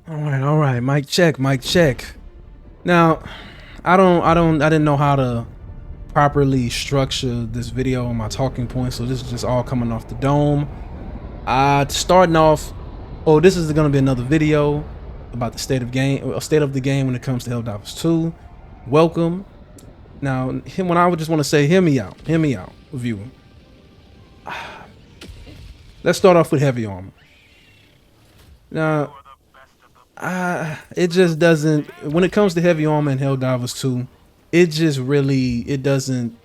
All right. Mic check, mic check. Now, I didn't know how to properly structure this video on my talking points, so this is just all coming off the dome. Starting off, this is gonna be another video about the state of the game when it comes to Helldivers 2. Welcome. Now, when I would just want to say, hear me out, viewer. Let's start off with heavy armor. Now, it just doesn't, when it comes to heavy armor in Helldivers 2, it doesn't,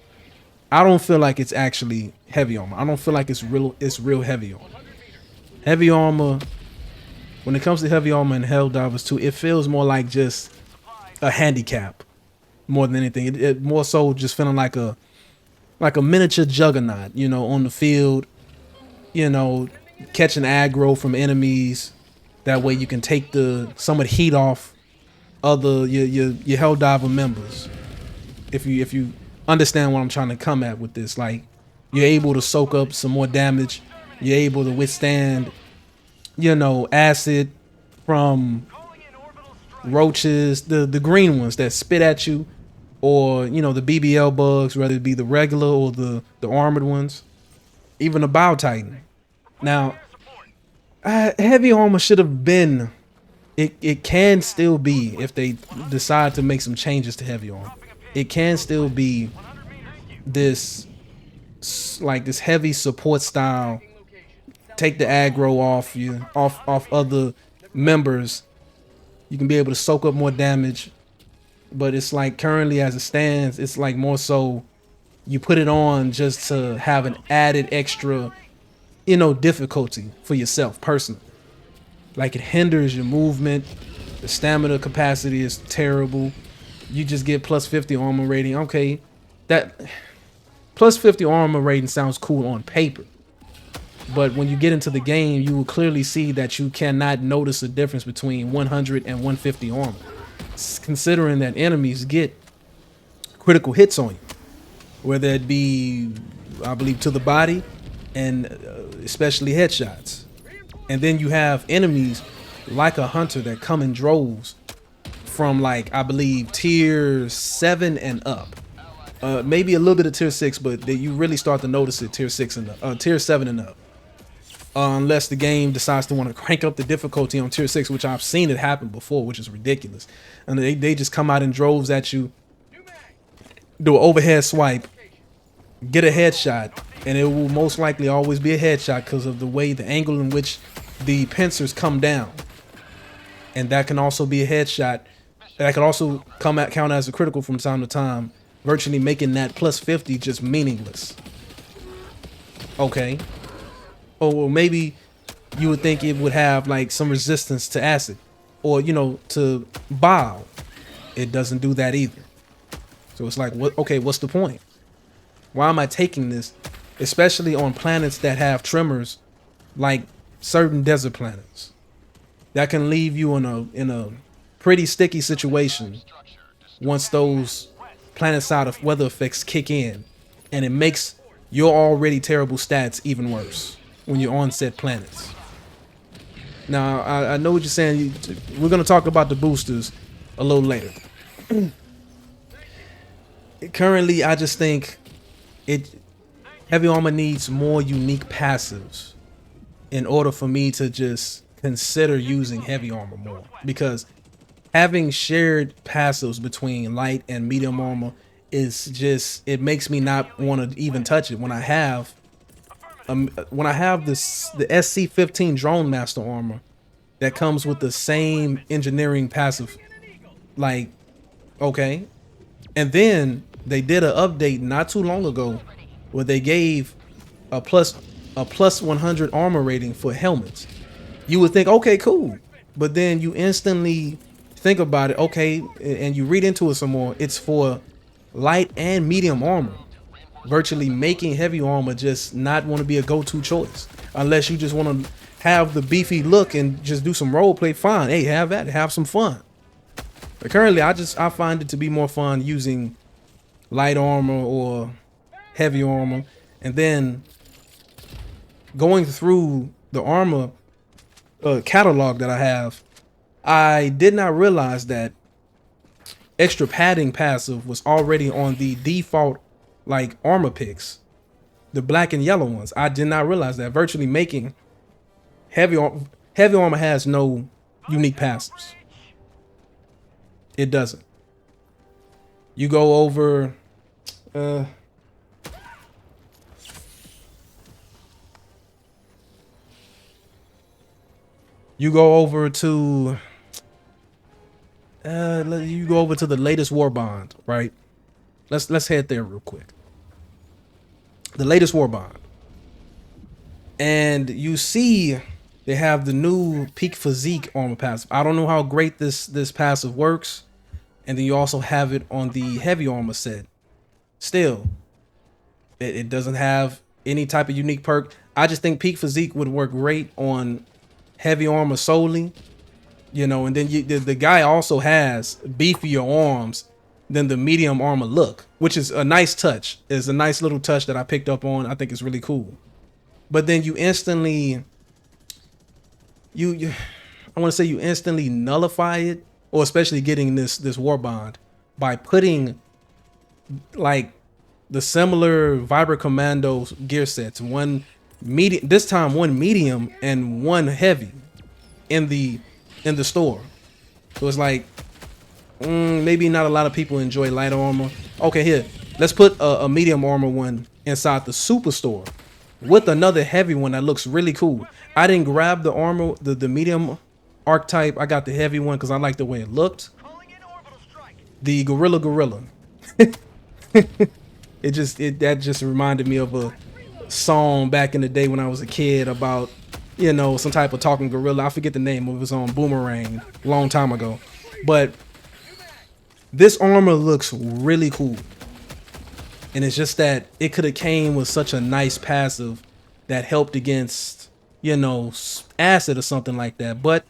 I don't feel like it's actually heavy armor. I don't feel like it's real heavy armor. Heavy armor, when it comes to heavy armor in Helldivers 2, it feels more like just a handicap more than anything. It more so just feeling like a miniature juggernaut, on the field, catching aggro from enemies. That way you can take some of the heat off other your Helldiver members. If you understand what I'm trying to come at with this, like you're able to soak up some more damage, you're able to withstand, acid from roaches, the green ones that spit at you, or the BBL bugs, whether it be the regular or the armored ones, even the Bow Titan. Now, heavy armor should have been, it can still be, if they decide to make some changes to heavy armor, it can still be this heavy support style, take the aggro off you, off other members. You can be able to soak up more damage, but it's like currently as it stands, it's like more so you put it on just to have an added extra difficulty for yourself personally. Like, it hinders your movement, the stamina capacity is terrible. You just get plus 50 armor rating. Okay, that plus 50 armor rating sounds cool on paper, but when you get into the game, you will clearly see that you cannot notice a difference between 100 and 150 armor, considering that enemies get critical hits on you, whether it be, I believe, to the body, and especially headshots. And then you have enemies like a hunter that come in droves from, like, I believe tier 7 and up, maybe a little bit of tier 6, but you really start to notice it tier 6 and up, tier 7 and up, unless the game decides to want to crank up the difficulty on tier 6, which I've seen it happen before, which is ridiculous. And they just come out in droves at you, do an overhead swipe, get a headshot, and it will most likely always be a headshot because of the way, the angle in which the pincers come down. And that can also be a headshot. That could also count as a critical from time to time, virtually making that plus 50 just meaningless. Okay. Or well, maybe you would think it would have like some resistance to acid, or to bile. It doesn't do that either. So it's like, what? Okay, what's the point? Why am I taking this, especially on planets that have tremors, like certain desert planets that can leave you in a pretty sticky situation once those planet-side of weather effects kick in, and it makes your already terrible stats even worse when you're on said planets. Now, I know what you're saying. We're gonna talk about the boosters a little later. Currently, I just think heavy armor needs more unique passives in order for me to just consider using heavy armor more, because having shared passives between light and medium armor is just, it makes me not want to even touch it when I have this, the SC-15 drone master armor that comes with the same engineering passive. Like, okay. And then they did an update not too long ago where they gave a plus 100 armor rating for helmets. You would think, okay, cool, but then you instantly think about it, okay, and you read into it some more. It's for light and medium armor, virtually making heavy armor just not want to be a go-to choice, unless you just want to have the beefy look and just do some role play. Fine, hey, have that, have some fun. But currently, I find it to be more fun using light armor or heavy armor, and then going through the armor catalog that I have, I did not realize that extra padding passive was already on the default like armor picks, the black and yellow ones. I did not realize that. Virtually making heavy armor has no unique passives. It doesn't. You go over you go over to you go over to the latest war bond, right? Let's head there real quick. The latest war bond. And you see they have the new peak physique armor passive. I don't know how great this passive works. And then you also have it on the heavy armor set. Still, it doesn't have any type of unique perk. I just think peak physique would work great on heavy armor solely, you know. And then the guy also has beefier arms than the medium armor look, which is a nice touch. It's a nice little touch that I picked up on. I think it's really cool. But then you instantly, I want to say you instantly nullify it, or especially getting this war bond by putting like the similar Viper Commando gear sets, one medium this time, one medium and one heavy in the store. So it's like maybe not a lot of people enjoy light armor. Okay, here, let's put a medium armor one inside the superstore with another heavy one that looks really cool. I didn't grab the armor, the medium archetype. I got the heavy one because I like the way it looked. The gorilla. That just reminded me of a song back in the day when I was a kid about, you know, some type of talking gorilla. I forget the name of it. It was on Boomerang a long time ago. But this armor looks really cool. And it's just that it could have came with such a nice passive that helped against, you know, acid or something like that. But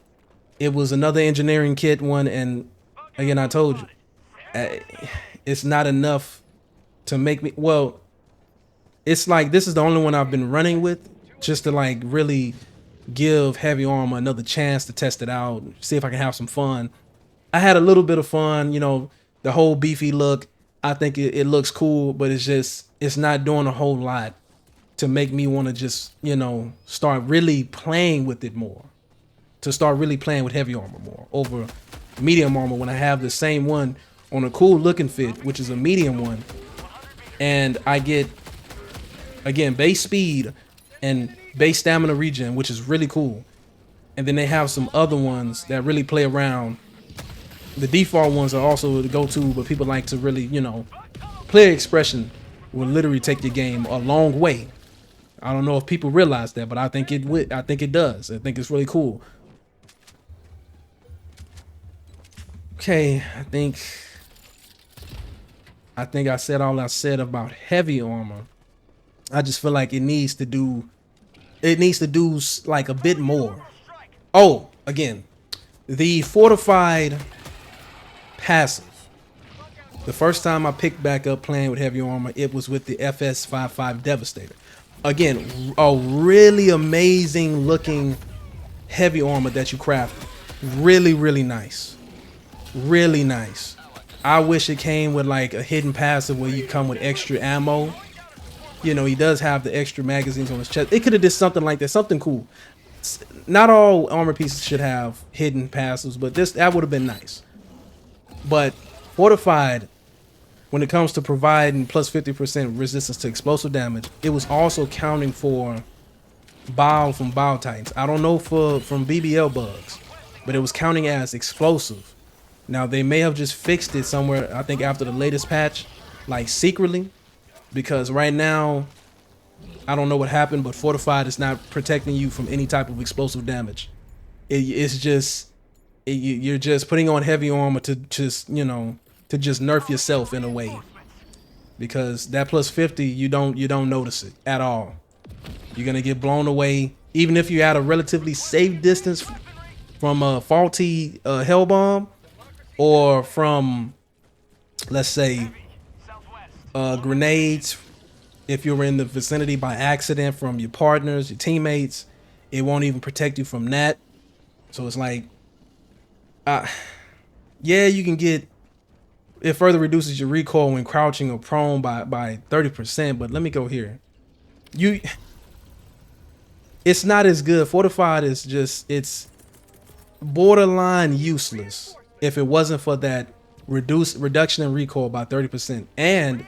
it was another engineering kit one. And again, I told you, it's not enough to make me, well, it's like this is the only one I've been running with just to like really give heavy armor another chance to test it out, see if I can have some fun. I had a little bit of fun, you know, the whole beefy look. I think it looks cool, but it's not doing a whole lot to make me want to just, you know, start really playing with it more, to start really playing with heavy armor more over medium armor when I have the same one on a cool looking fit, which is a medium one. And I get, again, base speed and base stamina regen, which is really cool. And then they have some other ones that really play around. The default ones are also the go-to, but people like to really, you know, player expression will literally take your game a long way. I don't know if people realize that, but I think it would. I think it does. I think it's really cool. Okay, I think I said all I said about heavy armor. I just feel like it needs to do like a bit more. Oh, again, the fortified passive. The first time I picked back up playing with heavy armor, it was with the FS55 Devastator. Again, a really amazing looking heavy armor that you crafted. Really, really nice. Really nice. I wish it came with like a hidden passive where you come with extra ammo. You know, he does have the extra magazines on his chest. It could have did something like that, something cool. Not all armor pieces should have hidden passives, but that would have been nice. But fortified, when it comes to providing plus 50% resistance to explosive damage, it was also counting for Bile from Bile Titans. I don't know from BBL bugs, but it was counting as explosive. Now they may have just fixed it somewhere, I think after the latest patch, like secretly, because right now I don't know what happened, but fortified is not protecting you from any type of explosive damage. It's just you're just putting on heavy armor to just, you know, to just nerf yourself in a way, because that plus 50 you don't notice it at all. You're gonna get blown away even if you're at a relatively safe distance from a faulty hell bomb, or from, let's say, grenades. If you're in the vicinity by accident from your partners, your teammates, it won't even protect you from that. So it's like Uh, yeah, you can get. It further reduces your recoil when crouching or prone by 30%. But let me go here. It's not as good. Fortified is just, it's borderline useless if it wasn't for that reduction in recoil by 30%. And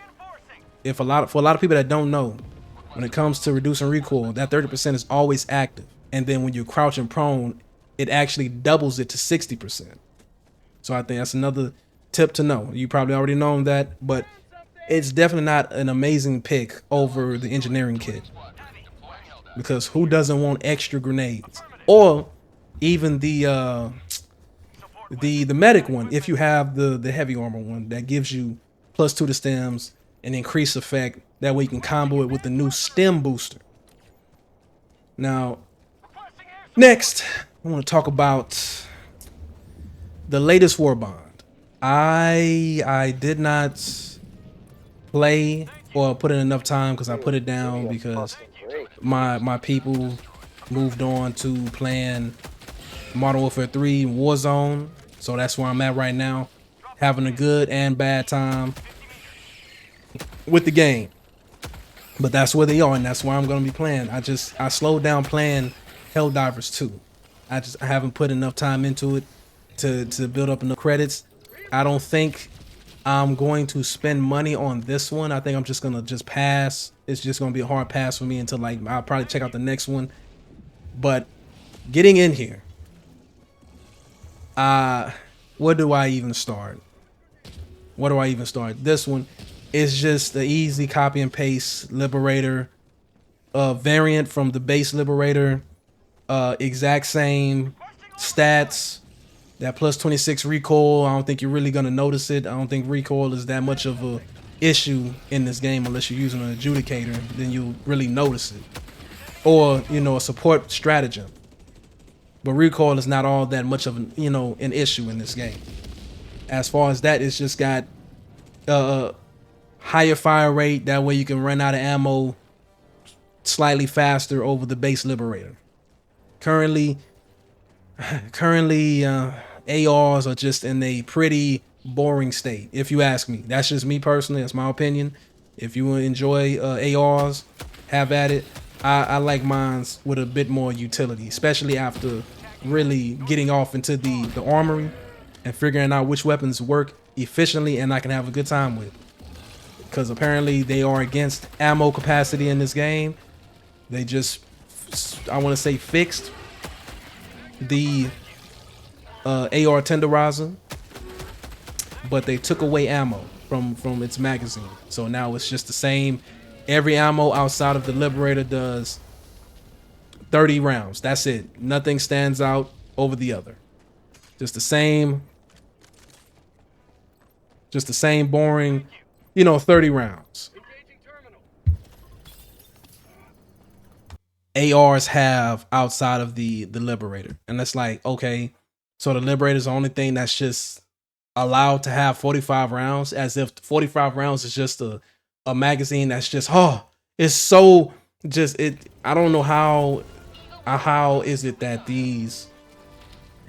if for a lot of people that don't know, when it comes to reducing recoil, that 30% is always active. And then when you're crouching prone, it actually doubles it to 60%. So I think that's another tip to know. You probably already know that, but it's definitely not an amazing pick over the engineering kit, because who doesn't want extra grenades? Or even the medic one, if you have the heavy armor one that gives you +2 to stems and increased effect. That way you can combo it with the new stem booster. Now, next, I want to talk about the latest war bond. I did not play or put in enough time because I put it down because my people moved on to playing Modern Warfare 3 Warzone. So that's where I'm at right now, having a good and bad time with the game. But that's where they are, and that's where I'm gonna be playing. I slowed down playing Helldivers 2. I haven't put enough time into it to build up enough credits. I don't think I'm going to spend money on this one. I think I'm just gonna pass. It's just gonna be a hard pass for me until, like, I'll probably check out the next one. But getting in here, where do I even start? Where do I even start? This one is just the easy copy and paste Liberator variant from the base Liberator. Exact same stats. That +26 recoil. I don't think you're really gonna notice it. I don't think recoil is that much of a issue in this game unless you're using an adjudicator. Then you'll really notice it, or a support stratagem. But recoil is not all that much of an issue in this game. As far as that, it's just got higher fire rate. That way you can run out of ammo slightly faster over the base Liberator. Currently, ARs are just in a pretty boring state, if you ask me. That's just me personally. That's my opinion. If you enjoy ARs, have at it. I like mines with a bit more utility, especially after really getting off into the armory and figuring out which weapons work efficiently and I can have a good time with. Because apparently they are against ammo capacity in this game. They just, I want to say, fixed the AR tenderizer, but they took away ammo from its magazine. So now it's just the same. Every ammo outside of the Liberator does 30 rounds. That's it. Nothing stands out over the other. Just the same boring, 30 rounds. ARs have outside of the Liberator. And it's like, okay, so the Liberator is the only thing that's just allowed to have 45 rounds, as if 45 rounds is just a magazine that's just, it's so just, I don't know how is it that these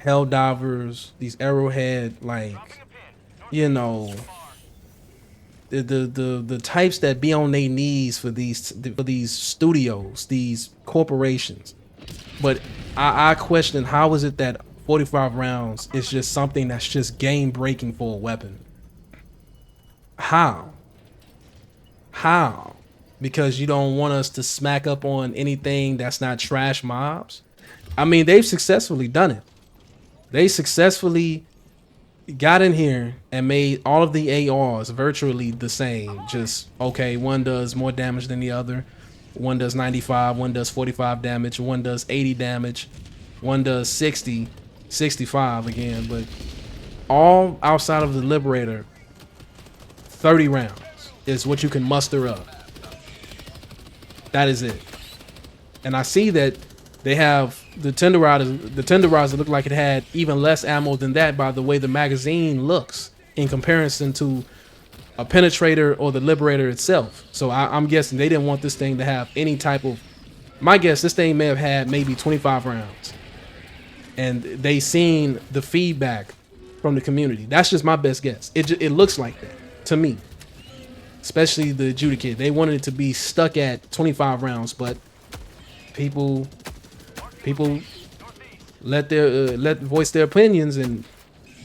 Helldivers, these Arrowhead, like, the types that be on their knees for these studios, these corporations. But I question, how is it that 45 rounds is just something that's just game breaking for a weapon? How? Because you don't want us to smack up on anything that's not trash mobs? I mean, they've successfully done it. They successfully got in here and made all of the ARs virtually the same. Just, okay, one does more damage than the other. One does 95, one does 45 damage, one does 80 damage, one does 60, 65 again. But all outside of the Liberator, 30 rounds is what you can muster up. That is it. And I see that they have the tenderizer looked like it had even less ammo than that by the way the magazine looks in comparison to a penetrator or the Liberator itself. So I'm guessing they didn't want this thing to have any type of, my guess, this thing may have had maybe 25 rounds. and they seen the feedback from the community. That's just my best guess. It looks like that to me, especially the adjudicator. They wanted it to be stuck at 25 rounds, but people let voice their opinions, and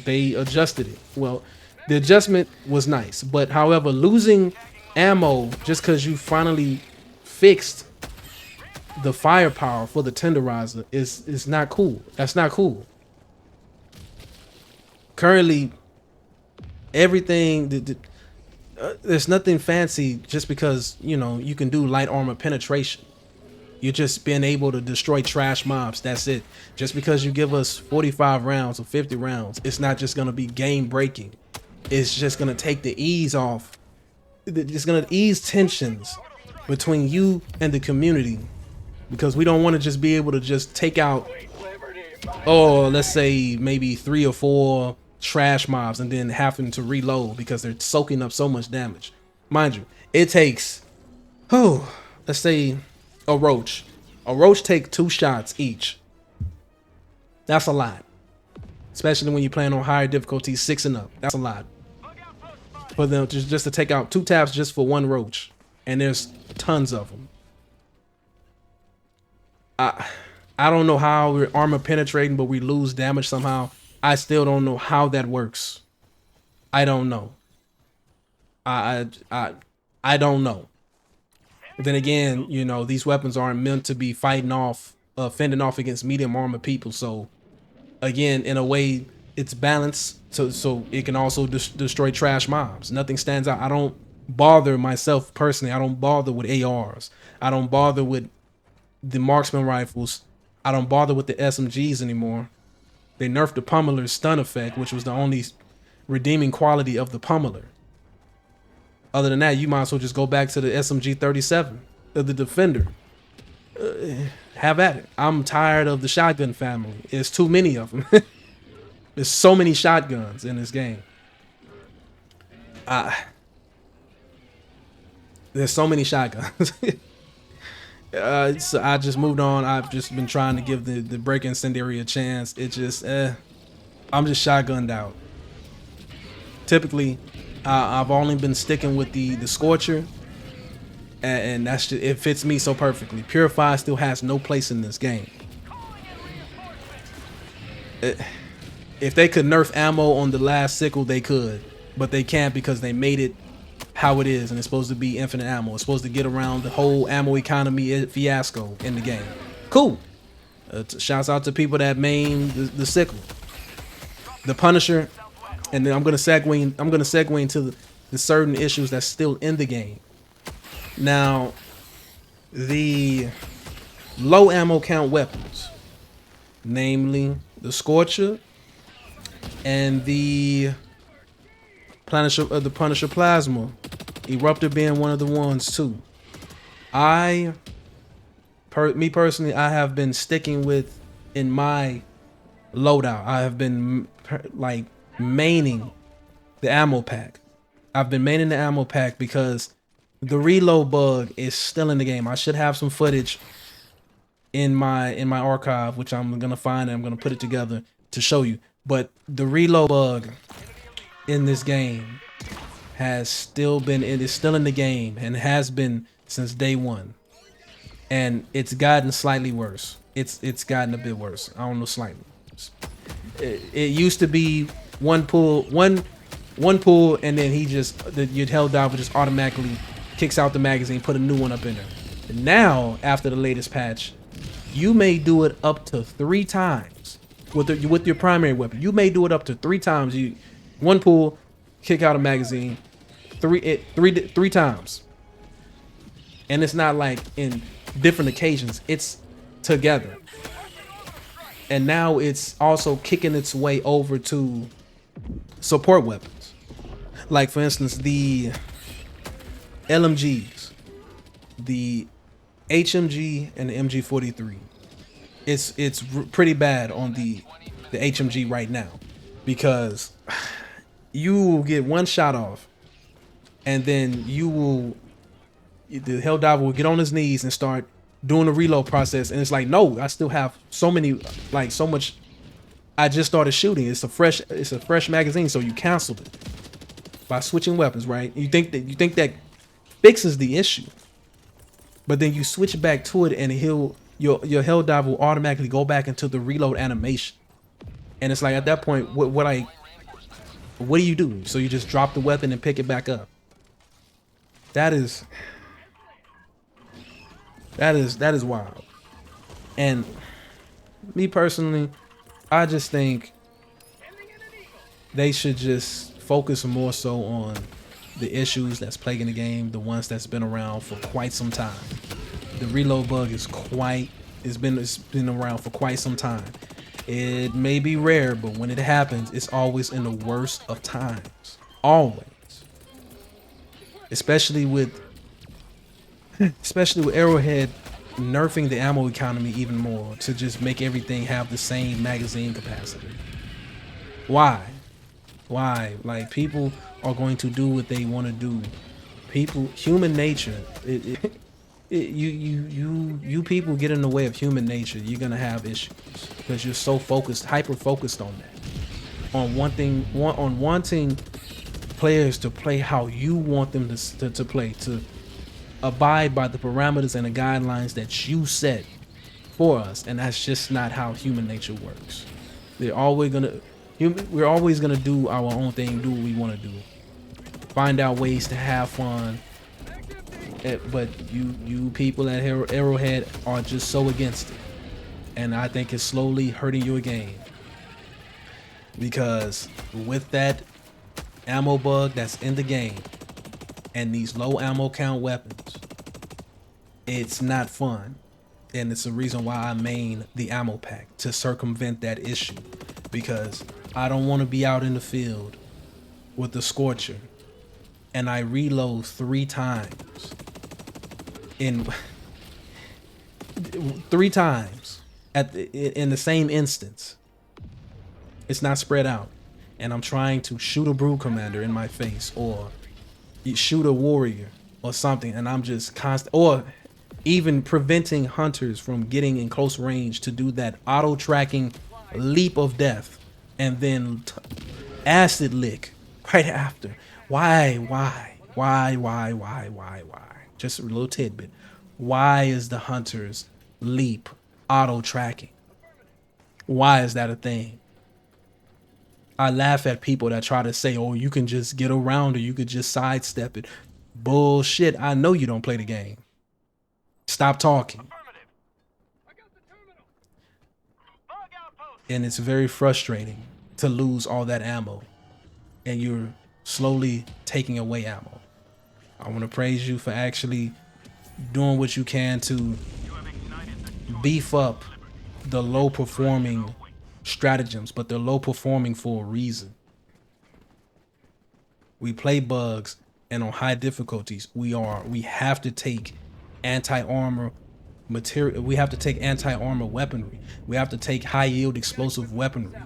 they adjusted it. Well, the adjustment was nice, but however, losing ammo just because you finally fixed the firepower for the tenderizer is not cool. That's not cool. Currently, everything there's nothing fancy just because you can do light armor penetration. You're just being able to destroy trash mobs. That's it. Just because you give us 45 rounds or 50 rounds, it's not just gonna be game breaking. It's just gonna take the ease off. It's gonna ease tensions between you and the community, because we don't want to just be able to just take out, let's say maybe 3 or 4 trash mobs and then having to reload because they're soaking up so much damage. Mind you, it takes, let's say a roach take 2 shots each. That's a lot, especially when you're playing on higher difficulty, 6 and up. That's a lot for them just to take out 2 taps just for 1 roach, and there's tons of them. I don't know how we're armor penetrating, but we lose damage somehow. I still don't know how that works. I don't know. I don't know. Then again, these weapons aren't meant to be fending off against medium armor people. So again, in a way, it's balanced so it can also destroy trash mobs. Nothing stands out. I don't bother myself personally. I don't bother with ARs. I don't bother with the marksman rifles. I don't bother with the SMGs anymore. They nerfed the pummeler's stun effect, which was the only redeeming quality of the pummeler. Other than that, you might as well just go back to the SMG 37, the Defender. Have at it. I'm tired of the shotgun family. It's too many of them. There's so many shotguns in this game. There's so many shotguns. So I just moved on. I've just been trying to give the break incendiary a chance. It just, I'm just shotgunned out. Typically, I've only been sticking with the Scorcher, and that's just, it fits me so perfectly. Purify still has no place in this game. If they could nerf ammo on the last sickle, they could, but they can't because they made it how it is, and it's supposed to be infinite ammo. It's supposed to get around the whole ammo economy fiasco in the game. Cool. Shouts out to people that main the sickle, the Punisher, and then I'm gonna segue into the certain issues that's still in the game. Now, the low ammo count weapons, namely the Scorcher and the Punisher Plasma, Eruptor being one of the ones too. Me personally, I have been sticking with, in my loadout, I have been like maining the ammo pack. I've been maining the ammo pack because the reload bug is still in the game. I should have some footage in my archive, which I'm gonna find and I'm gonna put it together to show you. But the reload bug in this game is still in the game and has been since day one, and it's gotten slightly worse. It's gotten a bit worse. I don't know, slightly. It used to be one pull, and then your Helldiver just automatically kicks out the magazine, put a new one up in there. And now, after the latest patch, you may do it up to 3 times with your primary weapon. You may do it up to 3 times. One pull, kick out a magazine, three times. And it's not like in different occasions, it's together. And now it's also kicking its way over to support weapons. Like, for instance, the LMGs, the HMG and the MG43. It's pretty bad on the HMG right now, because you will get one shot off, and then the Helldiver will get on his knees and start doing the reload process, and it's like, no, I still have so much I just started shooting. It's a fresh magazine, so you canceled it by switching weapons, right? You think that fixes the issue, but then you switch back to it, and your Helldive will automatically go back into the reload animation, and it's like at that point, what do you do? So you just drop the weapon and pick it back up. That is wild. And me personally, I just think they should just focus more so on the issues that's plaguing the game, the ones that's been around for quite some time. The reload bug it's been around for quite some time. It may be rare, but when it happens, it's always in the worst of times. Always. Especially with Arrowhead nerfing the ammo economy even more to just make everything have the same magazine capacity. Why? Like, people are going to do what they want to do. Human nature. You people get in the way of human nature. You're gonna have issues because you're so hyper focused on that, on wanting players to play how you want them to play, to abide by the parameters and the guidelines that you set for us, and that's just not how human nature works. We're always gonna do our own thing, do what we want to do, find out ways to have fun. But you people at Arrowhead are just so against it, and I think it's slowly hurting your game, because with that ammo bug that's in the game and these low ammo count weapons, it's not fun. And it's the reason why I main the ammo pack, to circumvent that issue, because I don't want to be out in the field with the Scorcher and I reload 3 times in the same instance. It's not spread out, and I'm trying to shoot a Brood Commander in my face, or shoot a warrior or something, and I'm just or even preventing hunters from getting in close range to do that auto tracking leap of death and then acid lick right after. Why? Just a little tidbit. Why is the hunter's leap auto tracking? Why is that a thing? I laugh at people that try to say, oh, you can just get around it, you could just sidestep it. Bullshit. I know you don't play the game. Stop talking. And it's very frustrating to lose all that ammo, and you're slowly taking away ammo. I want to praise you for actually doing what you can to beef up the low performing stratagems, but they're low performing for a reason. We play bugs, and on high difficulties, we have to take anti-armor material. We have to take anti-armor weaponry. We have to take high yield explosive weaponry,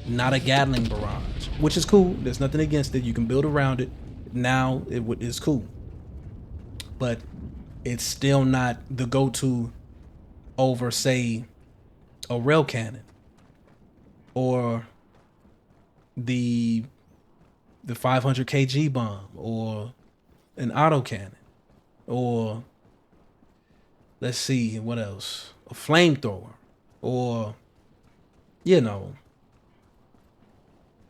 not a Gatling barrage, which is cool. There's nothing against it. You can build around it. Now it is cool, but it's still not the go-to over, say, a rail cannon or the 500 kg bomb, or an auto cannon, or let's see what else, a flamethrower, or you know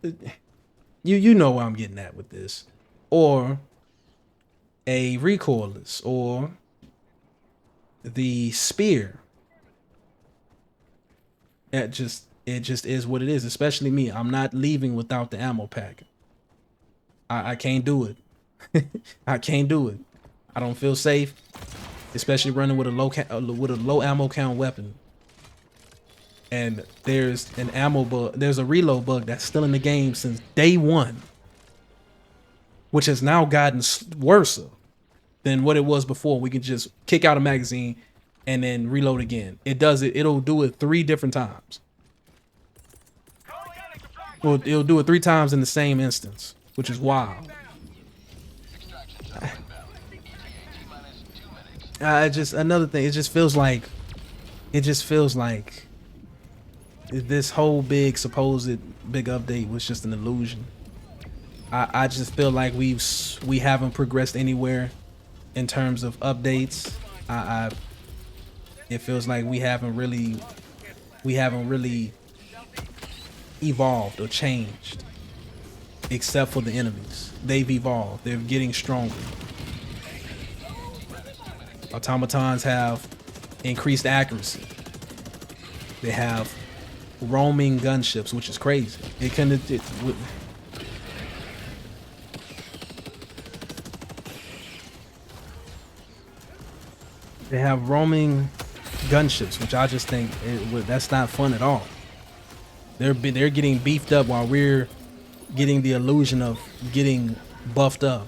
where I'm getting at with this, or a recoilless, or the spear. It just is what it is. Especially me, I'm not leaving without the ammo pack. I can't do it. I can't do it. I don't feel safe, especially running with a low ammo count weapon. And there's an ammo bug, there's a reload bug that's still in the game since day one, which has now gotten worse than what it was before. We can just kick out a magazine and then reload again. It'll do it 3 different times. Well, it'll do it 3 times in the same instance, which is wild. Another thing, it just feels like this whole big supposed big update was just an illusion. I just feel like we haven't progressed anywhere in terms of updates. I it feels like we haven't really evolved or changed, except for the enemies. They've evolved. They're getting stronger. Automatons have increased accuracy. They have roaming gunships, which is crazy. They have roaming gunships, which I just think that's not fun at all. They're getting beefed up while we're getting the illusion of getting buffed up.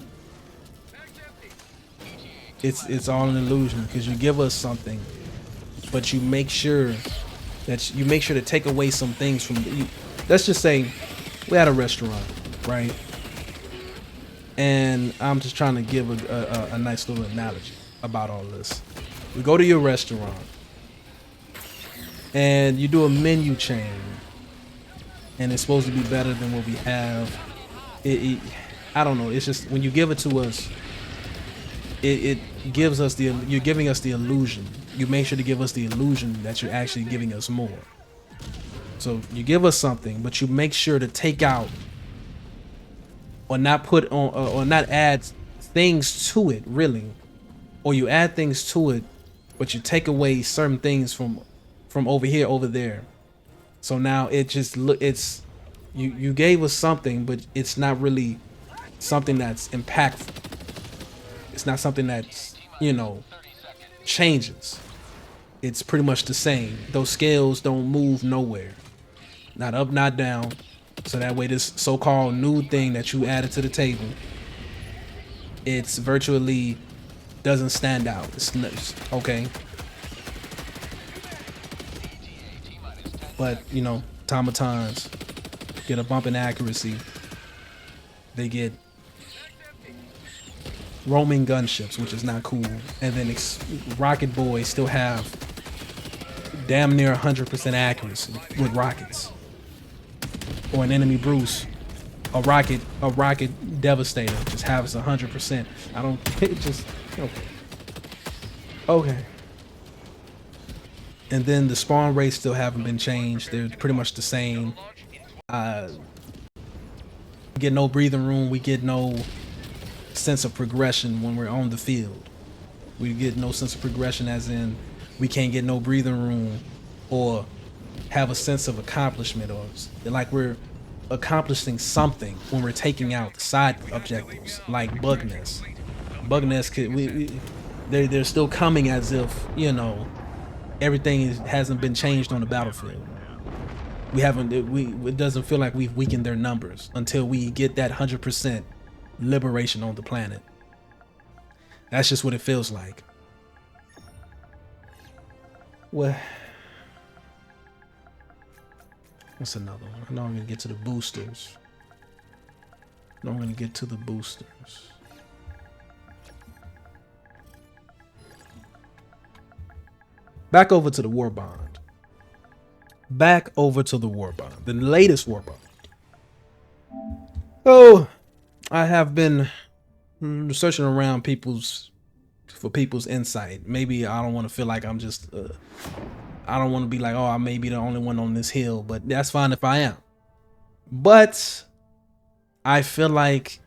It's all an illusion because you give us something, but you make sure to take away some things from you. Let's just say we had a restaurant, right? And I'm just trying to give a nice little analogy about all this. We go to your restaurant and you do a menu change, and it's supposed to be better than what we have. I don't know. It's just when you give it to us, it gives us you're giving us the illusion. You make sure to give us the illusion that you're actually giving us more. So you give us something, but you make sure to take out or not put on or not add things to it, really, or you add things to it, but you take away certain things from over here, over there. So now it's you gave us something, but it's not really something that's impactful. It's not something that's, changes. It's pretty much the same. Those scales don't move nowhere. Not up, not down. So that way this so-called new thing that you added to the table, it's virtually doesn't stand out. It's okay. But, automatons get a bump in accuracy. They get roaming gunships, which is not cool. And then rocket boys still have damn near 100% accuracy with rockets. Or an enemy Bruce, a rocket devastator just has 100%. I don't, it just, okay. And then the spawn rates still haven't been changed. They're pretty much the same. We get no breathing room. We get no sense of progression when we're on the field. We get no sense of progression, as in we can't get no breathing room or have a sense of accomplishment, or like we're accomplishing something when we're taking out the side objectives, like bug nests. Bug nests they're still coming as if everything hasn't been changed on the battlefield. It doesn't feel like we've weakened their numbers until we get that 100% liberation on the planet. That's just what it feels like. Well, what's another one? I know I'm gonna get to the boosters. Back over to the war bond. The latest war bond. Oh, I have been searching around for people's insight. Maybe I don't want to feel like I'm just I don't want to be like, oh, I may be the only one on this hill, but that's fine if I am. But I feel like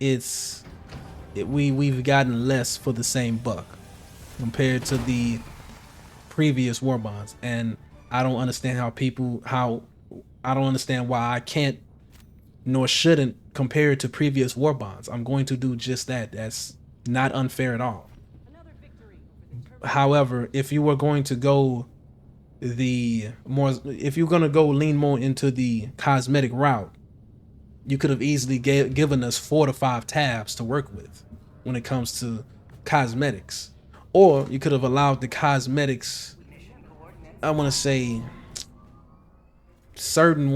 we've gotten less for the same buck compared to the previous war bonds, and I don't understand I don't understand why I can't nor shouldn't compare it to previous war bonds. I'm going to do just that. That's not unfair at all. However, if you were going to go lean more into the cosmetic route, you could have easily given us 4 to 5 tabs to work with when it comes to cosmetics, or you could have allowed the cosmetics, I want to say, certain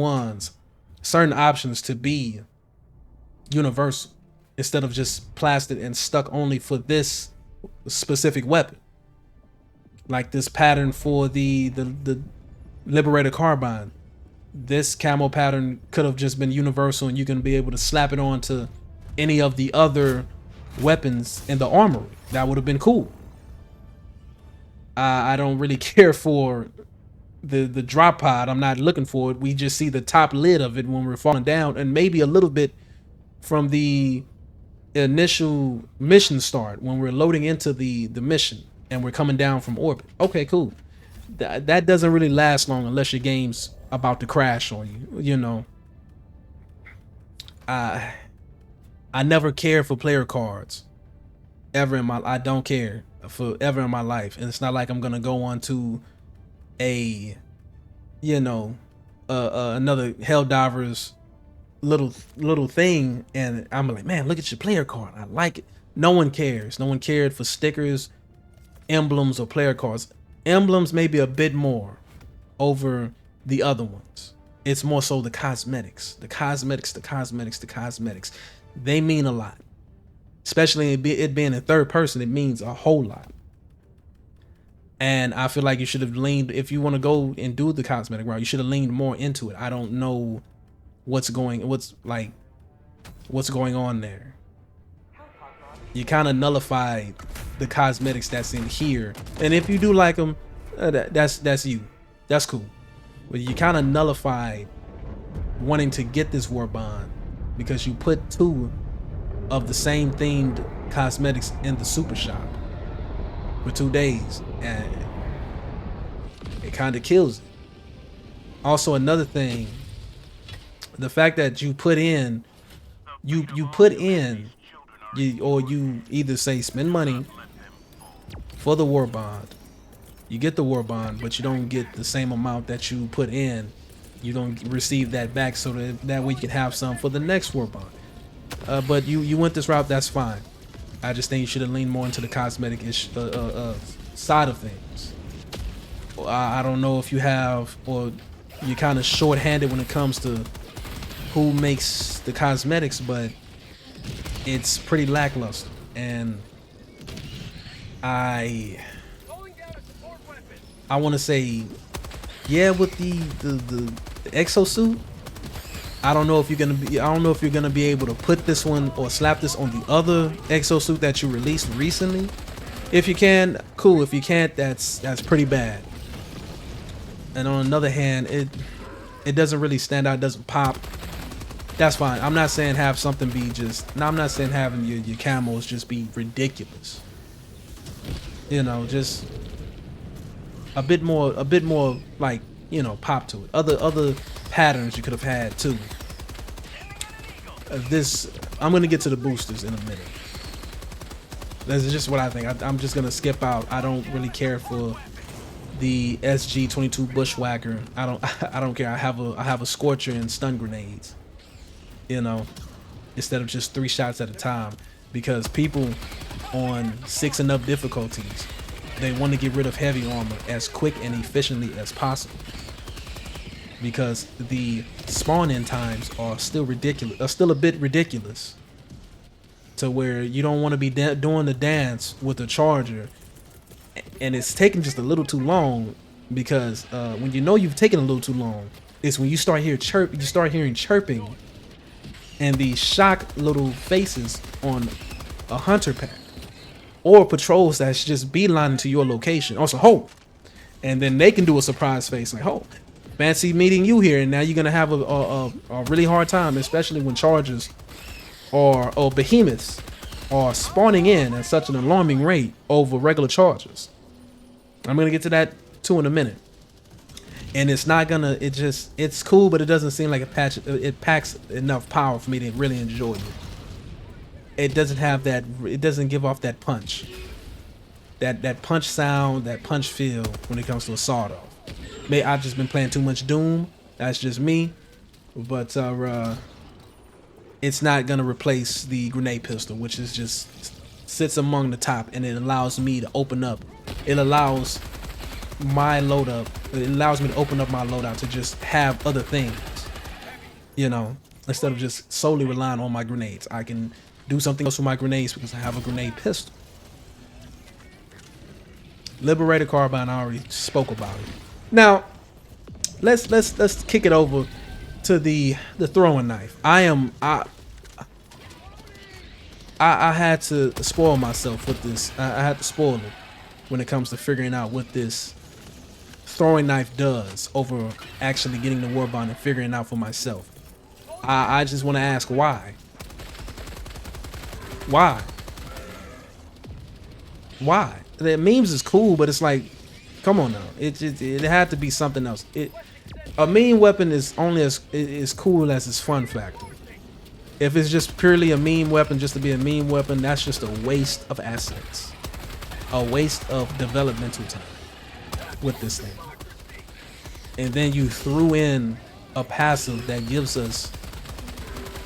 options to be universal instead of just plastered and stuck only for this specific weapon. Like this pattern for the Liberator carbine. this camo pattern could have just been universal, and you can be able to slap it onto any of the other weapons in the armory. That would have been cool. I don't really care for the drop pod. I'm not looking for it. We just see the top lid of it when we're falling down, and maybe a little bit from the initial mission start when we're loading into the mission and we're coming down from orbit. Okay, cool. That doesn't really last long unless your game's about to crash on you. You know, I never cared for player cards ever in my. I don't care for ever in my life, and it's not like I'm gonna go on to a, you know, another Helldivers little thing, and I'm like, man, look at your player card. I like it. No one cares. No one cared for stickers, emblems, or player cards. Emblems maybe a bit more over the other ones. It's more so the cosmetics. The cosmetics, the cosmetics, the cosmetics. They mean a lot. Especially it being in third person, it means a whole lot. And I feel like you should have leaned, if you want to go and do the cosmetic route, you should have leaned more into it. I don't know what's going on there. You kind of nullified the cosmetics that's in here, and if you do like them, that's you, that's cool. But you kind of nullified wanting to get this war bond because you put 2 of the same themed cosmetics in the super shop for 2 days, and it kind of kills it. Also, another thing, the fact that you put in, you either say spend money for the war bond, you get the war bond, but you don't get the same amount that you put in. You don't receive that back, so that way you can have some for the next war bond. But you went this route, that's fine. I just think you should have leaned more into the cosmetic side of things. I don't know if you have, or you're kind of short-handed when it comes to who makes the cosmetics, but it's pretty lackluster. And I want to say, yeah, with the exosuit, I don't know if you're gonna be able to put this one or slap this on the other exosuit that you released recently. If you can, cool. If you can't, that's pretty bad. And on another hand, it doesn't really stand out, it doesn't pop. That's fine. I'm not saying have something be just, no, I'm not saying having your camos just be ridiculous. You know, just a bit more like, you know, pop to it. Other patterns you could have had too. This, I'm gonna get to the boosters in a minute. That's just what I think. I'm just gonna skip out. I don't really care for the SG-22 Bushwhacker. I don't care. I have a Scorcher and stun grenades, you know, instead of just 3 shots at a time, because people on 6 and up difficulties, they want to get rid of heavy armor as quick and efficiently as possible, because the spawn-in times are still ridiculous, still a bit ridiculous, to where you don't want to be doing the dance with a charger, and it's taking just a little too long, because when you know you've taken a little too long, it's when you start hearing chirping and the shock little faces on a hunter pack or patrols that's just beelining to your location. Also, ho, and then they can do a surprise face like, ho, fancy meeting you here, and now you're gonna have a really hard time, especially when chargers or behemoths are spawning in at such an alarming rate over regular chargers. I'm gonna get to that too in a minute. And it's not gonna, it's cool, but it doesn't seem like it packs enough power for me to really enjoy it. It doesn't have that, it doesn't give off that punch. That punch sound, that punch feel when it comes to a sawed-off. I've just been playing too much Doom, that's just me. But it's not gonna replace the grenade pistol, which is just sits among the top, and it allows me to open up. It allows my load up. It allows me to open up my loadout to just have other things, you know, instead of just solely relying on my grenades. I can do something else with my grenades because I have a grenade pistol. Liberator carbine, I already spoke about it. Now, let's kick it over to the throwing knife. I had to spoil myself with this. I had to spoil it when it comes to figuring out what this throwing knife does over actually getting the warbond and figuring it out for myself. I just want to ask why. Why? Why? The memes is cool, but it's like, come on now. It had to be something else. A meme weapon is only as cool as its fun factor. If it's just purely a meme weapon just to be a meme weapon, that's just a waste of assets. A waste of developmental time with this thing. And then you threw in a passive that gives us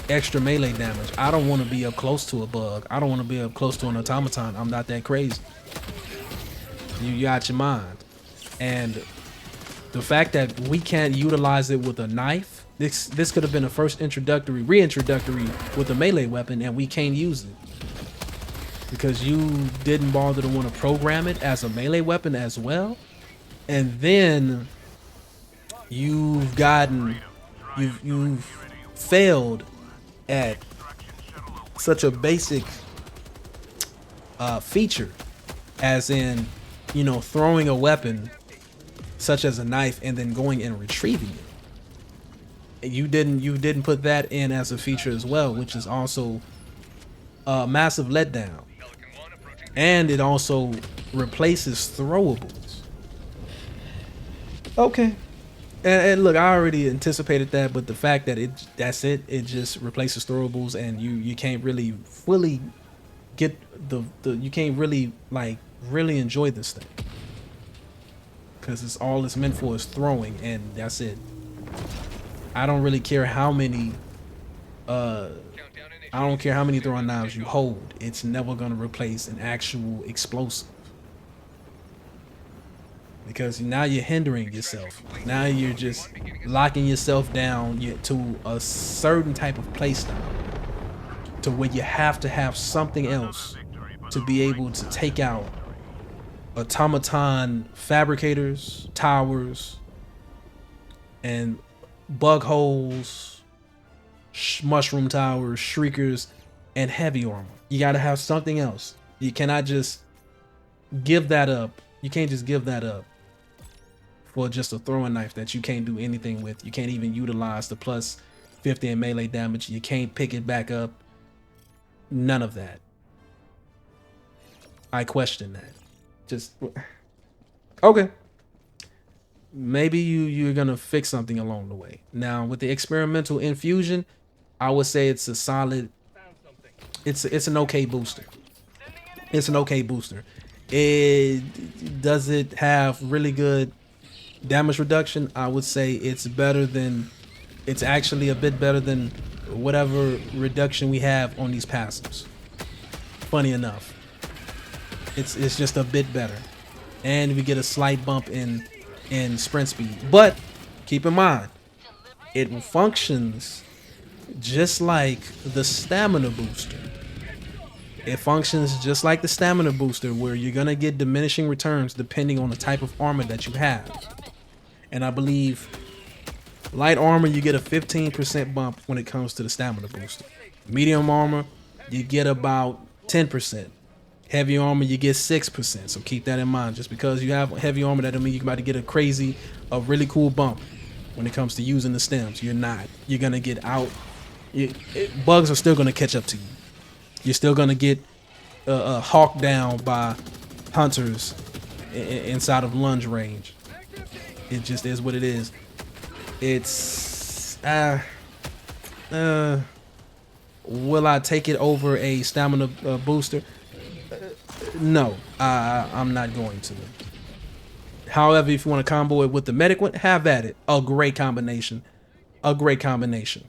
extra melee damage. I don't want to be up close to a bug. I don't want to be up close to an automaton. I'm not that crazy. You got your mind. And the fact that we can't utilize it with a knife, this could have been a first reintroductory with a melee weapon, and we can't use it because you didn't bother to want to program it as a melee weapon as well. And then you've failed at such a basic feature as in, you know, throwing a weapon such as a knife and then going and retrieving it. You didn't put that in as a feature as well, which is also a massive letdown. And it also replaces throwables. Okay. And look, I already anticipated that, but the fact that it just replaces throwables, and you can't really fully get you can't really like really enjoy this thing because it's meant for is throwing, and that's it. I don't really care how many throwing knives you hold. It's never gonna replace an actual explosive. Because now you're hindering yourself. Now you're just locking yourself down to a certain type of playstyle, to where you have to have something else to be able to take out automaton fabricators, towers, and bug holes, mushroom towers, shriekers, and heavy armor. You gotta have something else. You cannot just give that up. You can't just give that up for just a throwing knife that you can't do anything with. You can't even utilize the plus 50 in melee damage. You can't pick it back up. None of that. I question that. Just okay. Maybe you're gonna fix something along the way. Now with the experimental infusion, I would say it's a solid. It's an okay booster. It's an okay booster. Does it have really good damage reduction? I would say it's actually a bit better than whatever reduction we have on these passives. Funny enough, it's just a bit better, and we get a slight bump in sprint speed. But keep in mind, it functions just like the stamina booster. It functions just like the stamina booster, where you're gonna get diminishing returns depending on the type of armor that you have. And I believe light armor, you get a 15% bump when it comes to the stamina booster. Medium armor, you get about 10%. Heavy armor, you get 6%. So keep that in mind. Just because you have heavy armor, that don't mean you're about to get a really cool bump when it comes to using the stems. You're not. You're gonna get out. Bugs are still gonna catch up to you. You're still gonna get hawked down by hunters inside of lunge range. It just is what it is. It's will I take it over a stamina booster? No, I'm not going to. However, if you want to combo it with the medic one, have at it. A great combination. A great combination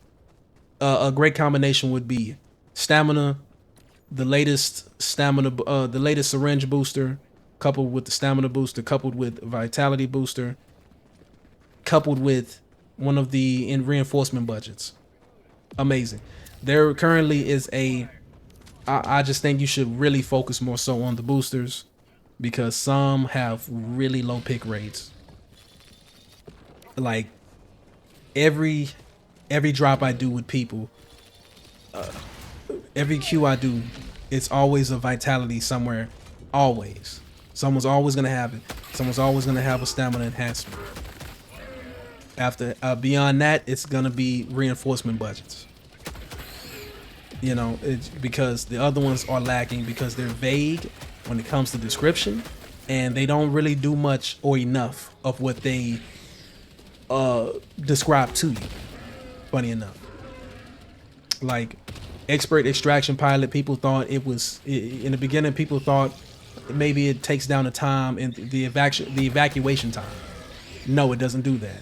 would be stamina, the latest syringe booster, coupled with the stamina booster, coupled with vitality booster, coupled with one of the reinforcement budgets. Amazing. There currently is I just think you should really focus more so on the boosters, because some have really low pick rates. Like every drop I do with people, every Q I do, it's always a vitality somewhere. Always. Someone's always gonna have it. Someone's always gonna have a stamina enhancement. After beyond that, it's gonna be reinforcement budgets. You know, it's because the other ones are lacking because they're vague when it comes to description, and they don't really do much or enough of what they describe to you. Funny enough, like expert extraction pilot, people thought it was in the beginning. People thought maybe it takes down the time and the evacuation time. No, it doesn't do that.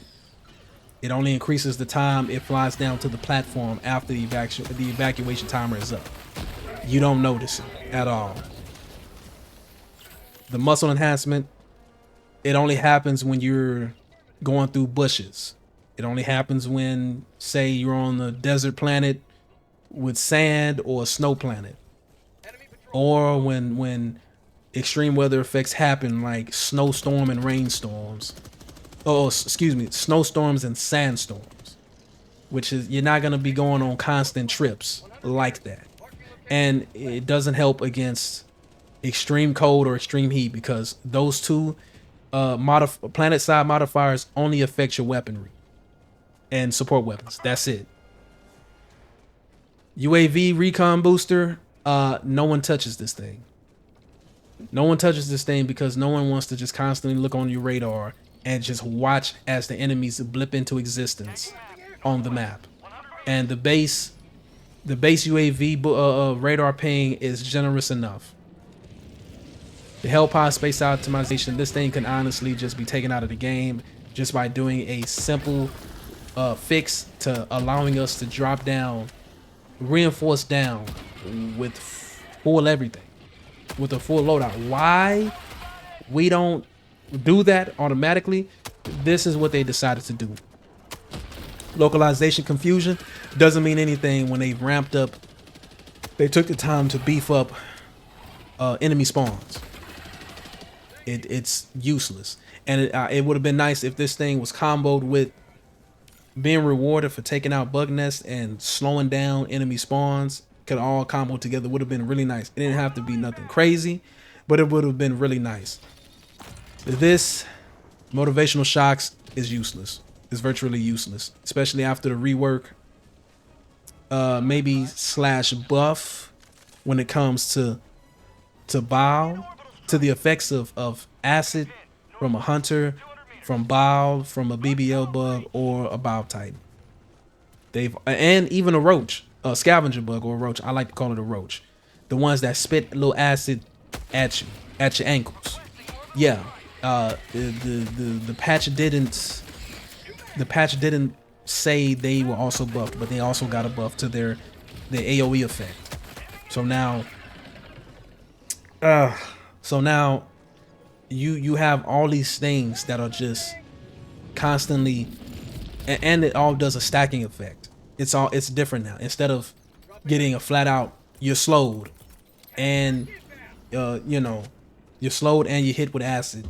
It only increases the time it flies down to the platform after the evacuation timer is up. You don't notice it at all. The muscle enhancement, it only happens when you're going through bushes. It only happens when, say, you're on a desert planet with sand or a snow planet. Or when extreme weather effects happen, like snowstorm and rainstorms. Oh, excuse me, snowstorms and sandstorms, which is, you're not going to be going on constant trips like that. And it doesn't help against extreme cold or extreme heat because those two planet side modifiers only affect your weaponry and support weapons. That's it. UAV recon booster, no one touches this thing. No one touches this thing because no one wants to just constantly look on your radar and just watch as the enemies blip into existence on the map. And the base UAV radar ping is generous enough. The Hellpod space optimization, this thing can honestly just be taken out of the game just by doing a simple fix to allowing us to drop down, reinforce down with full everything, with a full loadout. Why we don't do that automatically, this is what they decided to do. Localization confusion doesn't mean anything when they've ramped up. They took the time to beef up enemy spawns. It's useless, and it would have been nice if this thing was comboed with being rewarded for taking out bug nests and slowing down enemy spawns. Could all combo together, would have been really nice. It didn't have to be nothing crazy, but it would have been really nice. This motivational shocks is useless. It's virtually useless, especially after the rework. Maybe slash buff when it comes to bow, to the effects of acid from a hunter, from bow, from a BBL bug, or a bow titan. And even a roach, a scavenger bug or a roach. I like to call it a roach. The ones that spit a little acid at you, at your ankles. Yeah. The patch didn't say they were also buffed, but they also got a buff to their AoE effect. So now you have all these things that are just constantly, and it all does a stacking effect. It's different now. Instead of getting a flat out, you're slowed, and you're slowed and you hit with acid.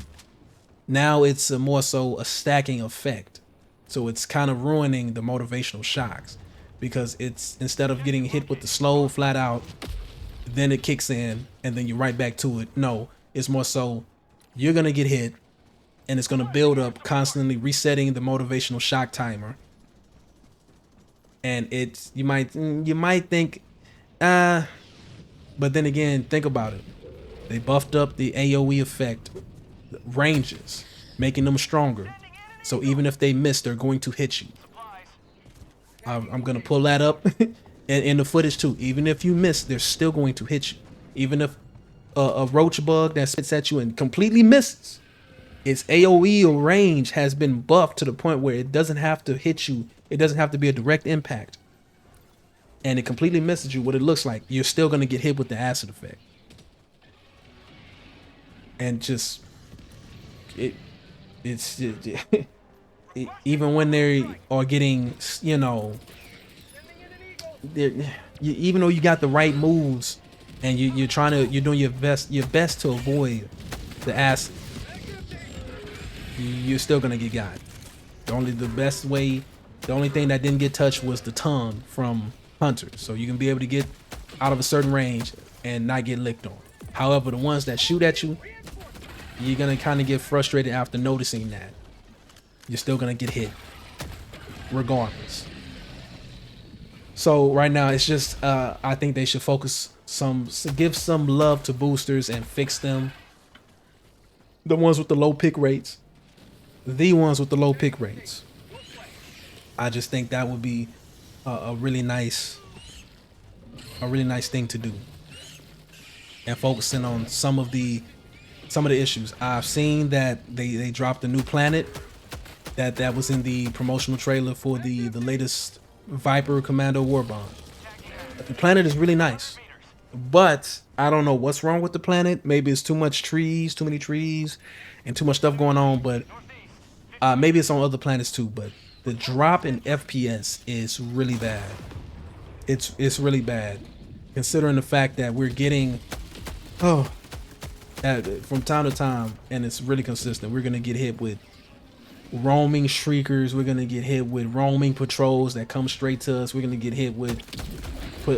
Now it's more so a stacking effect. So it's kind of ruining the motivational shocks, because it's, instead of getting hit with the slow flat out, then it kicks in and then you're right back to it. No, it's more so you're going to get hit and it's going to build up, constantly resetting the motivational shock timer. And it's, you might think, but then again, think about it. They buffed up the AoE effect ranges, making them stronger. So even if they miss, they're going to hit you. I'm going to pull that up and in the footage too. Even if you miss, they're still going to hit you. Even if a roach bug that spits at you and completely misses, its AoE or range has been buffed to the point where it doesn't have to hit you. It doesn't have to be a direct impact. And it completely misses you. What it looks like, you're still going to get hit with the acid effect. And just, it's even when they are getting, even though you got the right moves and you're doing your best to avoid the acid, you're still gonna get got. The best way The only thing that didn't get touched was the tongue from hunters. So you can be able to get out of a certain range and not get licked on. However, the ones that shoot at you, you're gonna kind of get frustrated after noticing that. You're still gonna get hit regardless. So right now it's just I think they should focus give some love to boosters and fix them. The ones with the low pick rates. The ones with the low pick rates. I just think that would be a really nice thing to do. And focusing on some of the issues. I've seen that they dropped a new planet that was in the promotional trailer for the latest Viper Commando Warbond. The planet is really nice, but I don't know what's wrong with the planet. Maybe it's too many trees, and too much stuff going on. But maybe it's on other planets too. But the drop in FPS is really bad. It's really bad, considering the fact that we're getting from time to time, and it's really consistent. We're gonna get hit with roaming shriekers. We're gonna get hit with roaming patrols that come straight to us. We're gonna get hit with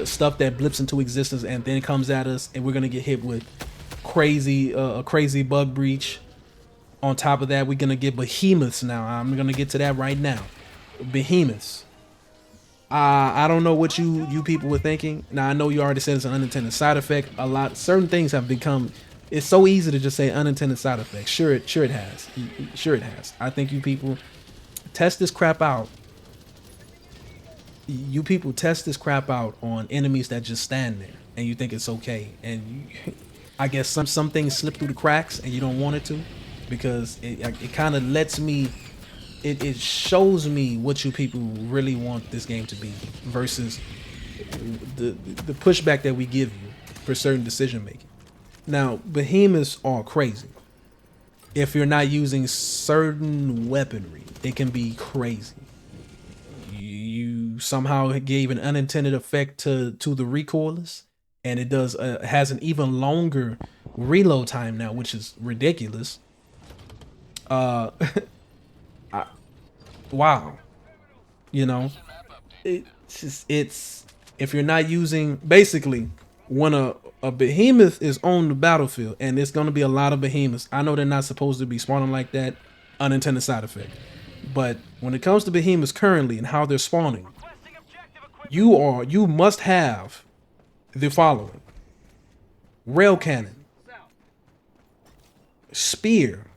stuff that blips into existence and then comes at us, and we're gonna get hit with a crazy bug breach. On top of that, we're gonna get behemoths now. I'm gonna get to that right now. Behemoths. I don't know what you people were thinking. Now I know you already said it's an unintended side effect. Certain things have become. It's so easy to just say unintended side effects. Sure it has. Sure it has. I think you people test this crap out. You people test this crap out on enemies that just stand there, and you think it's okay. And I guess some things slip through the cracks, and you don't want it to, because it kind of lets me. It shows me what you people really want this game to be versus the pushback that we give you for certain decision making. Now, behemoths are crazy. If you're not using certain weaponry, it can be crazy. You somehow gave an unintended effect to the recoilless, and it has an even longer reload time now, which is ridiculous. Wow. You know, it's if you're not using, basically when a behemoth is on the battlefield, and there's going to be a lot of behemoths. I know they're not supposed to be spawning like that, unintended side effect. But when it comes to behemoths currently and how they're spawning, you must have the following: rail cannon, spear,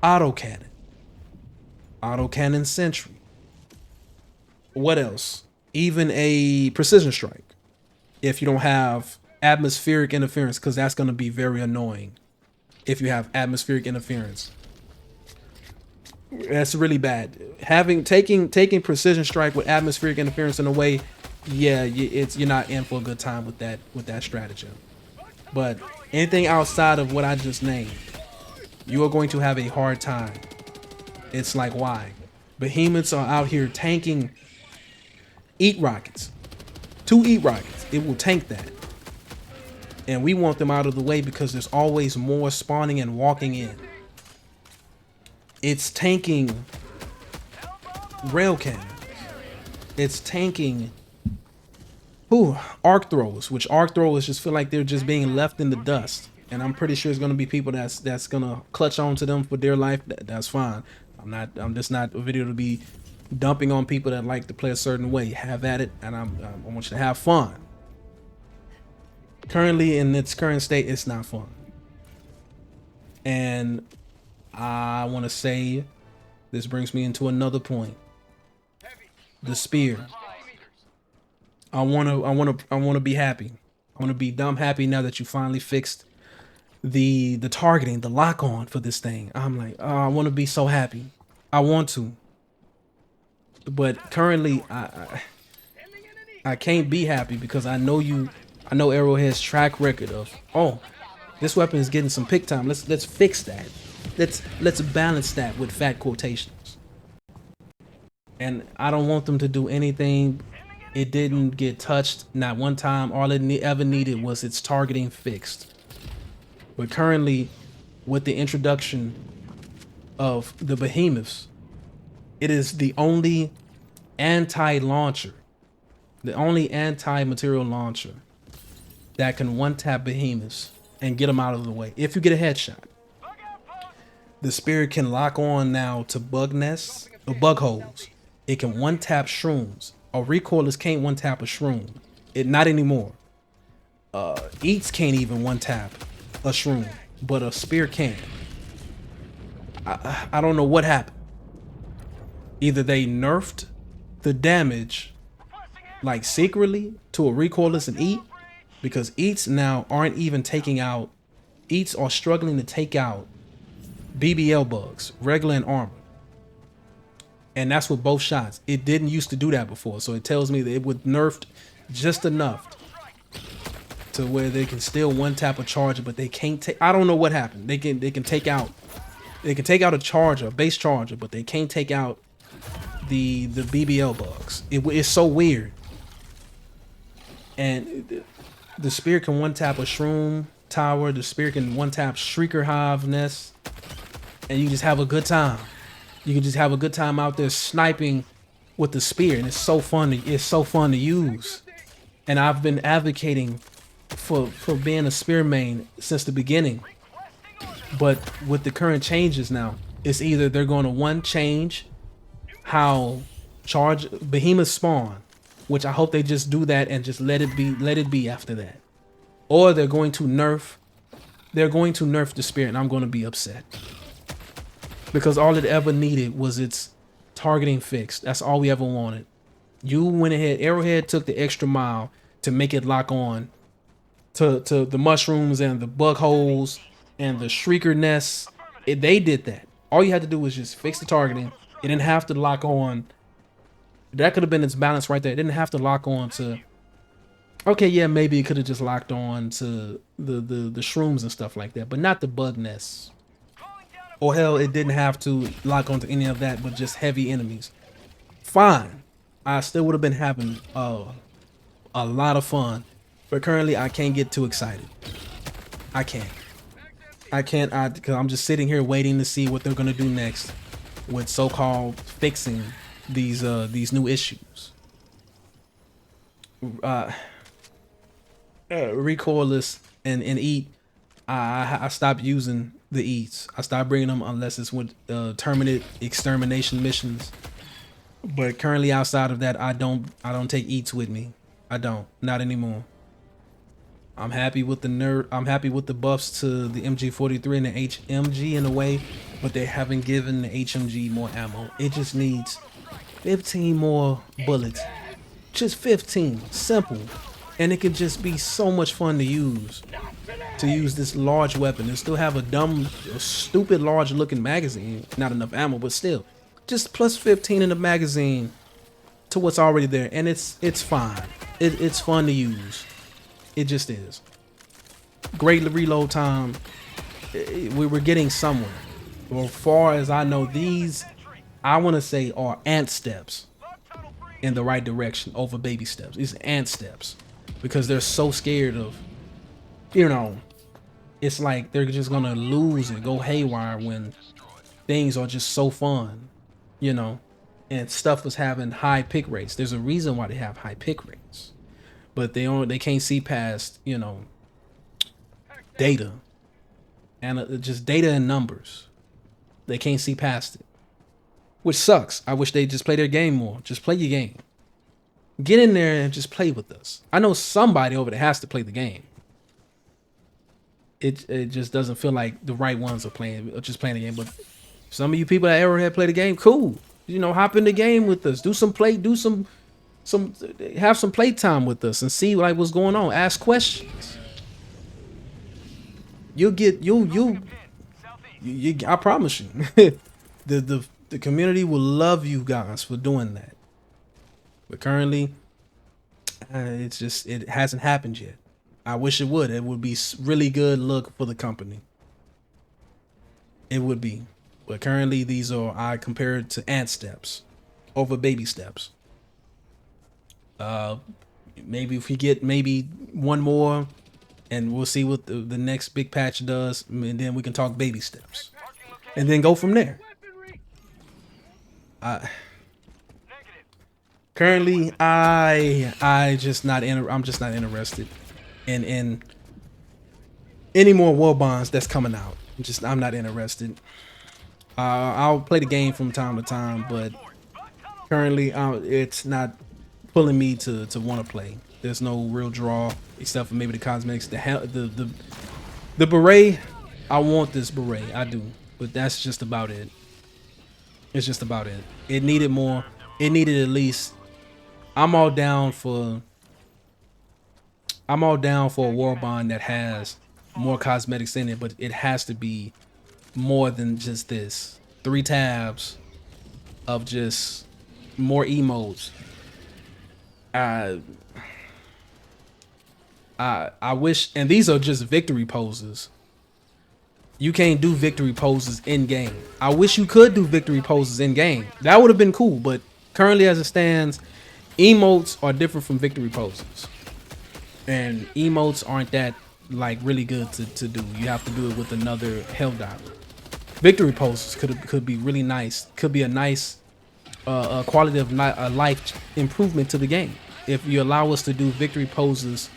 autocannon sentry. What else? Even a precision strike. If you don't have atmospheric interference, because that's going to be very annoying. If you have atmospheric interference, that's really bad. Taking precision strike with atmospheric interference in a way, yeah, you're not in for a good time with that stratagem. But anything outside of what I just named, you are going to have a hard time. It's like, why? Behemoths are out here tanking eat rockets. 2 eat rockets. It will tank that. And we want them out of the way because there's always more spawning and walking in. It's tanking rail cannons. It's tanking arc throwers, which arc throwers just feel like they're just being left in the dust. And I'm pretty sure it's gonna be people that's gonna clutch onto them for dear life. That's fine. I'm just not a video to be dumping on people that like to play a certain way. Have at it, and I want you to have fun. Currently, in its current state, it's not fun. And I want to say, this brings me into another point. The spear. I want to be happy. I want to be dumb happy now that you finally fixed the targeting, the lock on for this thing. I'm like, oh, I want to be so happy. I want to. But currently, I can't be happy because I know Arrowhead's track record of, oh, this weapon is getting some pick time. Let's fix that. Let's balance that with fat quotations. And I don't want them to do anything. It didn't get touched not one time. All it ever needed was its targeting fixed. But currently, with the introduction of the behemoths, It is the only anti-launcher, the only anti-material launcher that can one-tap behemoths and get them out of the way. If you get a headshot, the spirit can lock on now to bug nests or bug holes. It can one-tap shrooms. A recoilless can't one-tap a shroom. It not anymore. Eats can't even one-tap a shroom, but a spear can. I don't know what happened. Either they nerfed the damage like secretly to a recoilless and eat, because eats now aren't even taking out, eats are struggling to take out BBL bugs, regular and armor. And that's with both shots. It didn't used to do that before, so it tells me that it would nerfed just enough to where they can still one tap a charger, but they can't take. I don't know what happened. They can take out a charger, a base charger, but they can't take out the BBL bugs. It's so weird. And the spear can one tap a shroom tower. The spear can one tap shrieker hive nest, and you just have a good time. You can just have a good time out there sniping with the spear, and it's so fun. It's so fun to use. And I've been advocating for being a spear main since the beginning. But with the current changes now, it's either they're going to one change how charge behemoths spawn, which I hope they just do that and just let it be after that, or they're going to nerf the spear, and I'm going to be upset. Because all it ever needed was its targeting fixed. That's all we ever wanted. You went ahead, Arrowhead took the extra mile to make it lock on to the mushrooms and the bug holes and the shrieker nests. They did that. All you had to do was just fix the targeting. It didn't have to lock on. That could have been its balance right there. It didn't have to lock on to. Okay, yeah, maybe it could have just locked on to the shrooms and stuff like that, but not the bug nests. Or hell, it didn't have to lock onto any of that, but just heavy enemies. Fine. I still would have been having a lot of fun. But currently, I can't get too excited. I can't because I'm just sitting here waiting to see what they're going to do next with so-called fixing these new issues. Recoilless and eat. I stopped using the eats. I stopped bringing them unless it's with terminate extermination missions. But currently, outside of that, I don't take eats with me. I don't, not anymore. I'm happy with the buffs to the MG43 and the HMG in a way, but they haven't given the HMG more ammo. It just needs 15 more bullets. Just 15, simple. And it can just be so much fun to use this large weapon and still have a stupid large looking magazine. Not enough ammo, but still, just plus 15 in the magazine to what's already there, and it's fine. It's fun to use. It just is. Great reload time. We were getting somewhere. As far as I know, these, I want to say, are ant steps in the right direction over baby steps. These ant steps, because they're so scared of, it's like they're just gonna lose and go haywire when things are just so fun, and stuff was having high pick rates. There's a reason why they have high pick rates. But they can't see past, data and just data and numbers. They can't see past it, which sucks. I wish they'd just play their game more. Just play your game. Get in there and just play with us. I know somebody over there has to play the game. It just doesn't feel like the right ones are playing the game. But some of you people that ever had played the game, cool. Hop in the game with us. Have some playtime with us and see what's going on. Ask questions. I promise you. the community will love you guys for doing that. But currently, it hasn't happened yet. I wish it would. It would be really good look for the company. It would be. But currently, I compare it to ant steps over baby steps. Maybe if we get one more, and we'll see what the next big patch does, and then we can talk baby steps, and then go from there. Currently, I just not I'm just not interested in any more war bonds that's coming out. I'm not interested. I'll play the game from time to time, but currently, it's not pulling me to want to play. There's no real draw except for maybe the cosmetics. The beret. I want this beret. I do, but that's just about it. It's just about it. It needed more. It needed at least. I'm all down for. I'm all down for a war bond that has more cosmetics in it, but it has to be more than just this. 3 tabs of just more emotes. I wish, and these are just victory poses. You can't do victory poses in game. I wish you could do victory poses in game. That would have been cool, but currently as it stands, emotes are different from victory poses. And emotes aren't that like really good to do. You have to do it with another Helldiver. Victory poses could be really nice. Could be a nice quality of life improvement to the game if you allow us to do victory poses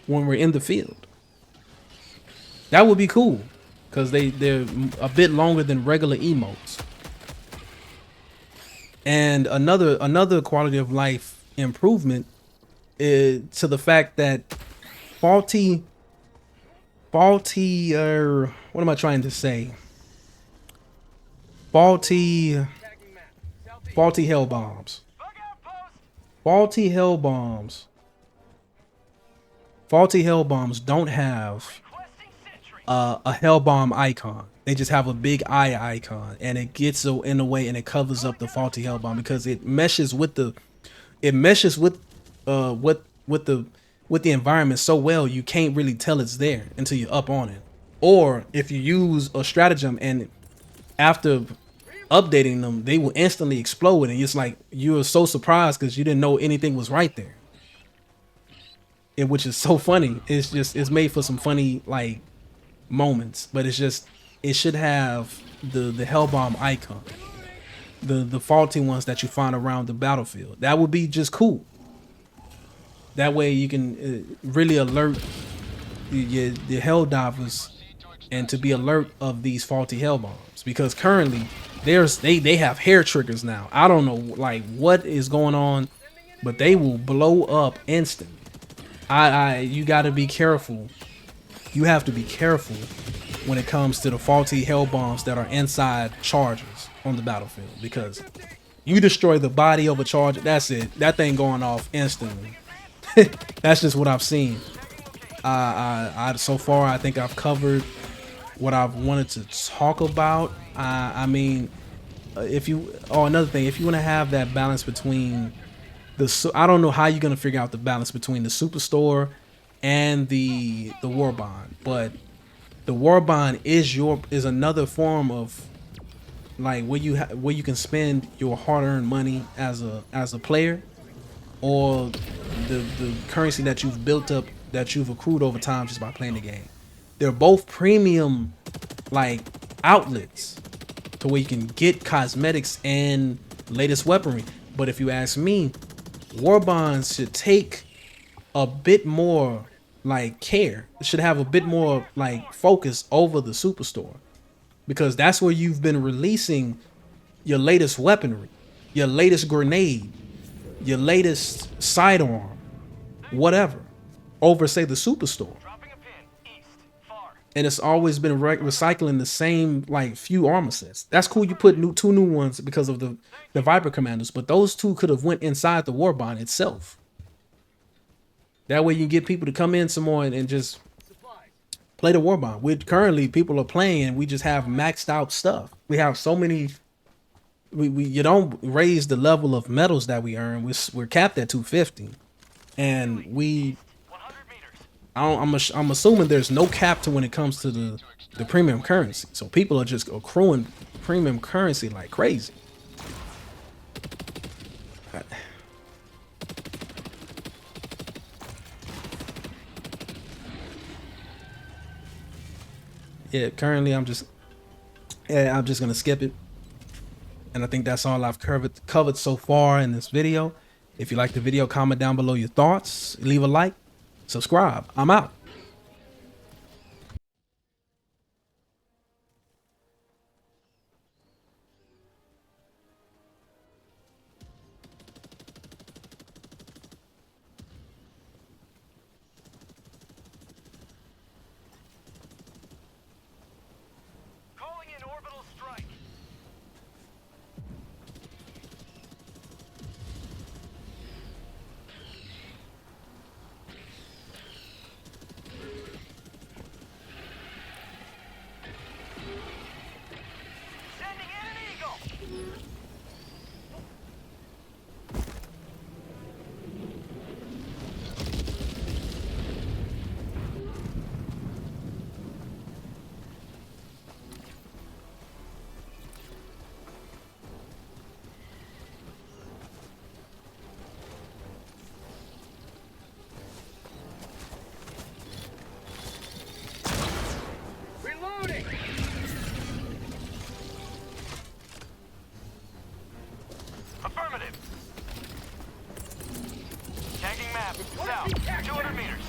when we're in the field. That would be cool because they're a bit longer than regular emotes. And another quality of life improvement is to the fact that faulty what am I trying to say? Faulty hell bombs. Faulty hell bombs. Faulty hell bombs don't have a hell bomb icon. They just have a big eye icon, and it gets in the way and it covers up the faulty hell bomb because it meshes with the with the environment so well you can't really tell it's there until you're up on it. Or if you use a stratagem and after updating them, they will instantly explode, and it's like you're so surprised because you didn't know anything was right there. And which is so funny. It's made for some funny like moments, but it should have the hell bomb icon, the faulty ones that you find around the battlefield. That would be just cool. That way you can really alert the Helldivers and to be alert of these faulty hell bombs, because currently they have hair triggers now. I don't know like what is going on, but they will blow up instantly. You got to be careful. You have to be careful when it comes to the faulty hell bombs that are inside charges on the battlefield, because you destroy the body of a charger, that's it. That thing going off instantly. That's just what I've seen. So far I think I've covered what I've wanted to talk about. I mean, another thing, if you want to have that balance between I don't know how you're gonna figure out the balance between the superstore and the war bond, but the war bond is another form of like where you can spend your hard-earned money as a player, or the currency that you've built up, that you've accrued over time just by playing the game. They're both premium like outlets to where you can get cosmetics and latest weaponry. But if you ask me, war bonds should take a bit more like care. It should have a bit more like focus over the superstore, because that's where you've been releasing your latest weaponry, your latest grenade, your latest sidearm, whatever, over say the superstore. And it's always been recycling the same like few armor sets. That's cool. You put two new ones because of the Viper Commanders, but those two could have went inside the war bond itself. That way you can get people to come in some more and just play the war bond. Currently people are playing and we just have maxed out stuff. We have so many. You don't raise the level of medals that we earn. We're capped at 250, and I'm assuming there's no cap to when it comes to the premium currency. So people are just accruing premium currency like crazy. Yeah, currently I'm just gonna skip it. And I think that's all I've covered so far in this video. If you like the video, comment down below your thoughts, leave a like, subscribe. I'm out. Calling in orbital strike. Sending in an eagle. Reloading. Affirmative. Tagging map. South. 200 meters.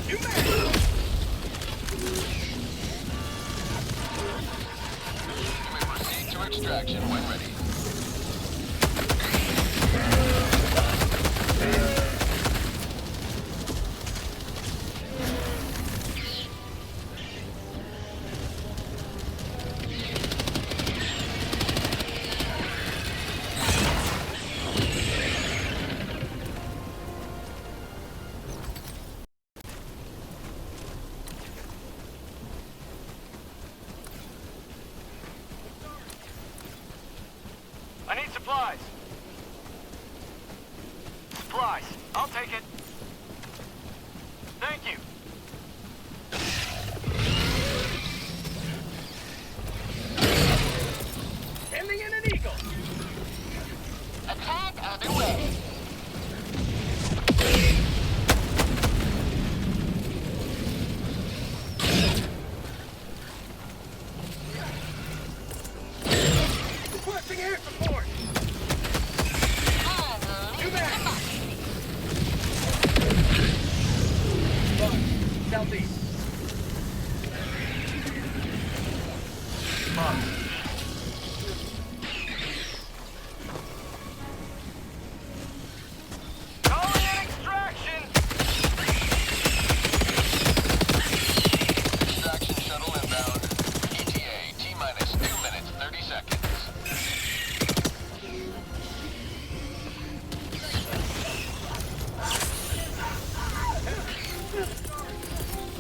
You may proceed to extraction when ready. I need supplies. Supplies. I'll take it. Thank you. Sending in an eagle. Attack underway. Requesting air support. You back. Southeast. Calling in extraction. Extraction shuttle inbound. ETA T-minus 2 minutes 30 seconds.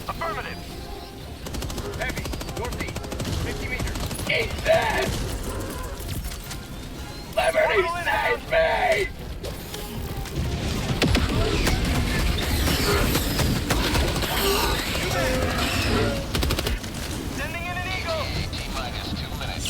Affirmative. Heavy. Northeast. 50 meters. Eat this! Liberty save me! Sending in an eagle. T-minus 2 minutes.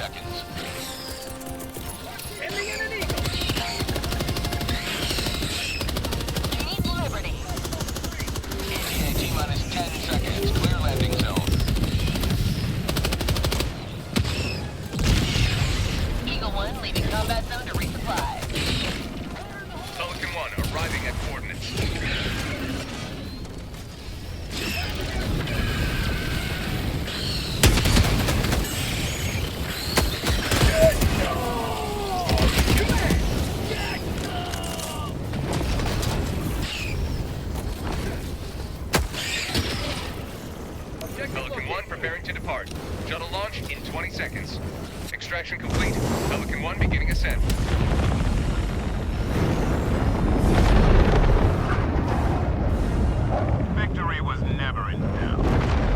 seconds. You need liberty. ETA T-minus 10 seconds. Clear landing zone. Eagle 1 leaving combat zone to resupply. Pelican 1 arriving at coordinates. Pelican 1 preparing to depart. Shuttle launch in 20 seconds. Extraction complete. Pelican 1 beginning ascent. Victory was never in doubt.